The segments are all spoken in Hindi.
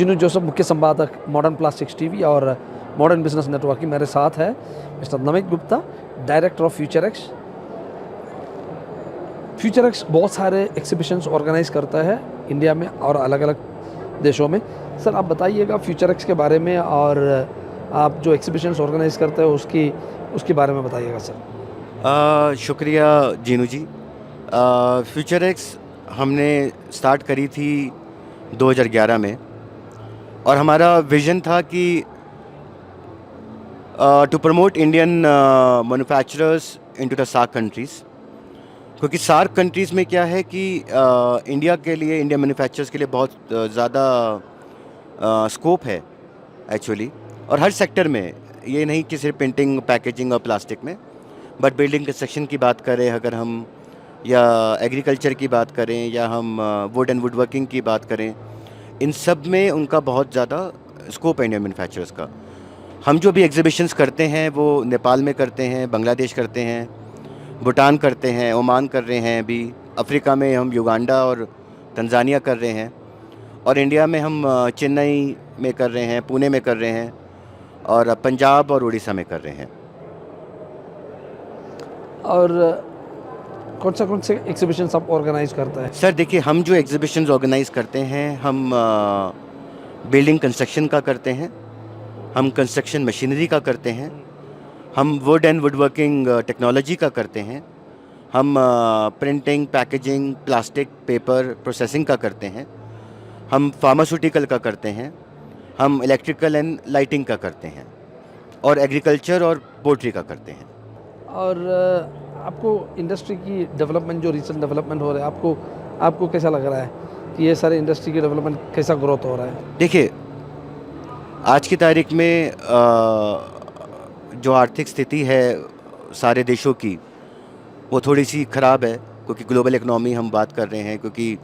जिनू जोसेफ, मुख्य संपादक मॉडर्न प्लास्टिक्स टीवी और मॉडर्न बिजनेस नेटवर्क की मेरे साथ है mister Namit Gupta, director of future x बहुत सारे एग्जीबिशंस ऑर्गेनाइज करता है इंडिया में और अलग अलग देशों में। सर आप बताइएगा फ्यूचर एक्स के बारे में, और आप जो एग्जीबिशंस ऑर्गेनाइज करते हो उसके बारे में बताइएगा सर। शुक्रिया जीनू जी। फ्यूचर एक्स हमने स्टार्ट करी थी 2011 में, और हमारा विज़न था कि to promote Indian manufacturers into the SAARC countries, क्योंकि सार्क कंट्रीज़ में क्या है कि इंडिया के लिए, इंडियन मैन्युफैक्चरर्स के लिए बहुत ज़्यादा स्कोप है एक्चुअली, और हर सेक्टर में, ये नहीं कि सिर्फ प्रिंटिंग, पैकेजिंग और प्लास्टिक में, बट बिल्डिंग कंस्ट्रक्शन की बात करें अगर हम, या एग्रीकल्चर की बात करें, या हम वुड एंड वुड वर्किंग की बात करें, इन सब में उनका बहुत ज़्यादा स्कोप है इंडियन मैन्युफैक्चरर्स का। हम जो भी एग्जीबिशंस करते हैं वो नेपाल में करते हैं, बांग्लादेश करते हैं, भूटान करते हैं, ओमान कर रहे हैं, अभी अफ्रीका में हम युगांडा और तंजानिया कर रहे हैं, और इंडिया में हम चेन्नई में कर रहे हैं, पुणे में कर रहे हैं, और पंजाब और उड़ीसा में कर रहे हैं। और कौन से एग्जीबिशंस आप ऑर्गेनाइज करते हैं? सर देखिए, हम जो एग्जीबिशंस ऑर्गेनाइज करते हैं, हम बिल्डिंग कंस्ट्रक्शन का करते हैं, हम कंस्ट्रक्शन मशीनरी का करते हैं, हम would and would working technology का करते हैं, हम printing, packaging, plastic, paper processing का करते हैं, हम फार्मास्यूटिकल का करते हैं, हम इलेक्ट्रिकल एंड लाइटिंग का करते हैं, और एग्रीकल्चर और पोल्ट्री का करते हैं। और आपको इंडस्ट्री की डेवलपमेंट, जो रिसेंट डेवलपमेंट हो रहा है, आपको कैसा लग रहा है कि ये सारे इंडस्ट्री की डेवलपमेंट कैसा ग्रोथ हो रहा है? देखिए, आज की तारीख में जो आर्थिक स्थिति है सारे देशों की, वो थोड़ी सी ख़राब है, क्योंकि ग्लोबल इकनॉमी हम बात कर रहे हैं, क्योंकि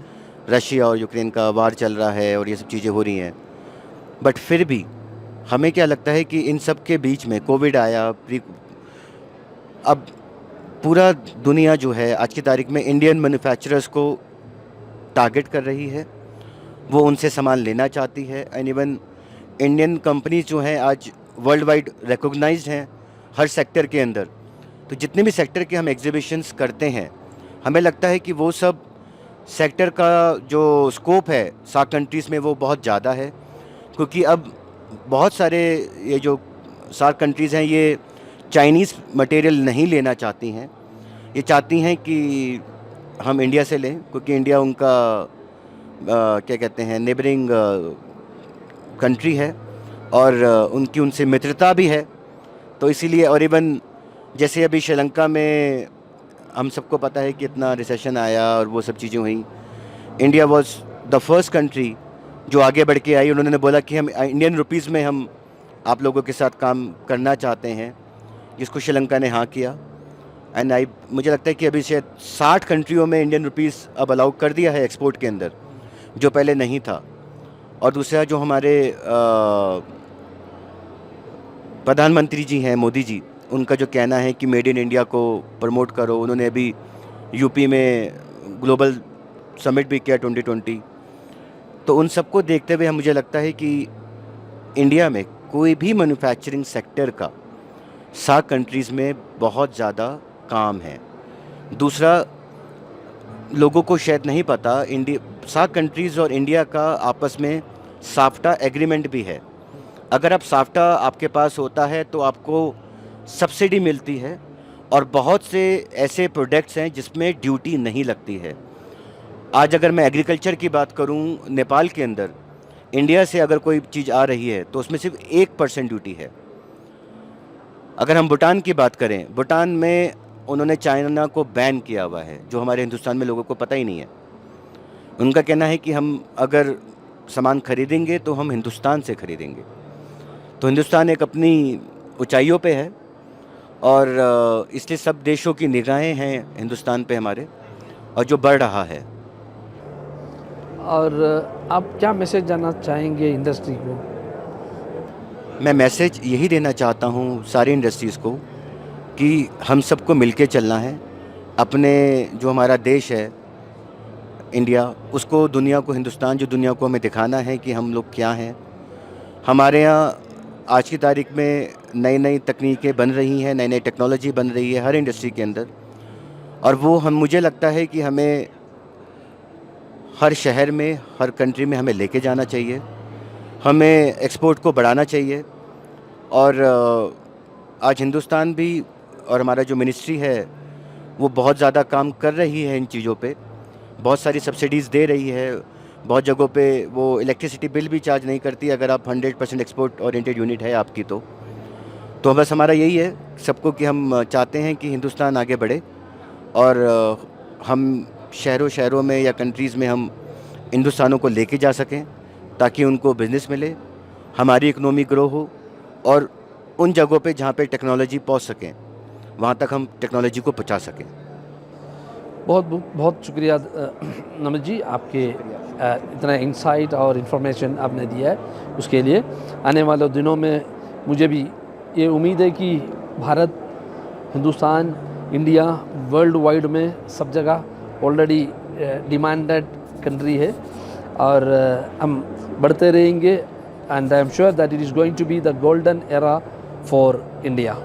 रशिया और यूक्रेन का वार चल रहा है और ये सब चीज़ें हो रही हैं। बट फिर भी हमें क्या लगता है कि इन सब के बीच में कोविड आया, अब पूरा दुनिया जो है आज की तारीख में इंडियन मैन्युफैक्चरर्स को टारगेट कर रही है, वो उनसे सामान लेना चाहती है, एंड इवन इंडियन कंपनीज जो हैं आज वर्ल्ड वाइड रिकॉग्नाइज्ड हैं हर सेक्टर के अंदर। तो जितने भी सेक्टर के हम एग्जीबिशंस करते हैं, हमें लगता है कि वो सब सेक्टर का जो स्कोप है सार्क कंट्रीज़ में वो बहुत ज़्यादा है, क्योंकि अब बहुत सारे ये जो सार्क कंट्रीज़ हैं ये चाइनीज़ मटेरियल नहीं लेना चाहती हैं, ये चाहती हैं कि हम इंडिया से लें, क्योंकि इंडिया उनका क्या कहते हैं, नेबरिंग कंट्री है, और उनकी उनसे मित्रता भी है। तो इसीलिए, और इवन जैसे अभी श्रीलंका में हम सबको पता है कि इतना रिसेशन आया और वो सब चीज़ें हुई, India was the first country जो आगे बढ़ के आई। उन्होंने बोला कि हम इंडियन रुपीज़ में हम आप लोगों के साथ काम करना चाहते हैं, जिसको श्रीलंका ने हाँ किया। एंड मुझे लगता है कि अभी शायद 60 कंट्रियों में इंडियन रुपीज़ अब अलाउ कर दिया है एक्सपोर्ट के अंदर, जो पहले नहीं था। और दूसरा जो हमारे प्रधानमंत्री जी हैं, मोदी जी, उनका जो कहना है कि मेड इन इंडिया को प्रमोट करो, उन्होंने अभी यूपी में ग्लोबल समिट भी किया 2020। तो उन सबको देखते हुए मुझे लगता है कि इंडिया में कोई भी मैन्युफैक्चरिंग सेक्टर का सार्क कंट्रीज़ में बहुत ज़्यादा काम है। दूसरा, लोगों को शायद नहीं पता, सार्क कंट्रीज़ और इंडिया का आपस में साफ्टा एग्रीमेंट भी है। अगर आप साफ्टा आपके पास होता है तो आपको सब्सिडी मिलती है, और बहुत से ऐसे प्रोडक्ट्स हैं जिसमें ड्यूटी नहीं लगती है। आज अगर मैं एग्रीकल्चर की बात करूं, नेपाल के अंदर इंडिया से अगर कोई चीज़ आ रही है तो उसमें सिर्फ 1% ड्यूटी है। अगर हम भूटान की बात करें, भूटान में उन्होंने चाइना को बैन किया हुआ है, जो हमारे हिंदुस्तान में लोगों को पता ही नहीं है। उनका कहना है कि हम अगर सामान खरीदेंगे तो हम हिंदुस्तान से खरीदेंगे। तो हिंदुस्तान एक अपनी ऊंचाइयों पे है, और इसलिए सब देशों की निगाहें हैं हिंदुस्तान पे हमारे, और जो बढ़ रहा है। और आप क्या मैसेज देना चाहेंगे इंडस्ट्री को? मैं मैसेज यही देना चाहता हूँ सारी इंडस्ट्रीज़ को कि हम सबको मिलके चलना है। अपने जो हमारा देश है, इंडिया, उसको दुनिया को, हिंदुस्तान जो दुनिया को हमें दिखाना है कि हम लोग क्या हैं। हमारे यहाँ आज की तारीख में नई नई तकनीकें बन रही हैं, नई नई टेक्नोलॉजी बन रही है हर इंडस्ट्री के अंदर, और वो हम, मुझे लगता है कि हमें हर शहर में, हर कंट्री में हमें लेके जाना चाहिए, हमें एक्सपोर्ट को बढ़ाना चाहिए। और आज हिंदुस्तान भी और हमारा जो मिनिस्ट्री है वो बहुत ज़्यादा काम कर रही है इन चीज़ों पे, बहुत सारी सब्सिडीज़ दे रही है। बहुत जगहों पे वो इलेक्ट्रिसिटी बिल भी चार्ज नहीं करती अगर आप 100% एक्सपोर्ट ओरिएंटेड यूनिट है आपकी तो बस हमारा यही है सबको कि हम चाहते हैं कि हिंदुस्तान आगे बढ़े, और हम शहरों शहरों में या कंट्रीज़ में हम हिंदुस्तानों को लेके जा सकें ताकि उनको बिज़नेस मिले, हमारी इकनॉमी ग्रो हो, और उन जगहों पे जहाँ पे टेक्नोलॉजी पहुँच सकें वहाँ तक हम टेक्नोलॉजी को पहुँचा सकें। बहुत बहुत शुक्रिया नमित जी, आपके इतना इंसाइट और इन्फॉर्मेशन आपने दिया है उसके लिए। आने वाले दिनों में मुझे भी ये उम्मीद है कि Bharat, Hindustan, India world wide में सब जगह ऑलरेडी डिमांडेड कंट्री है, और हम बढ़ते रहेंगे, and I am sure that it is going to be the golden era for India.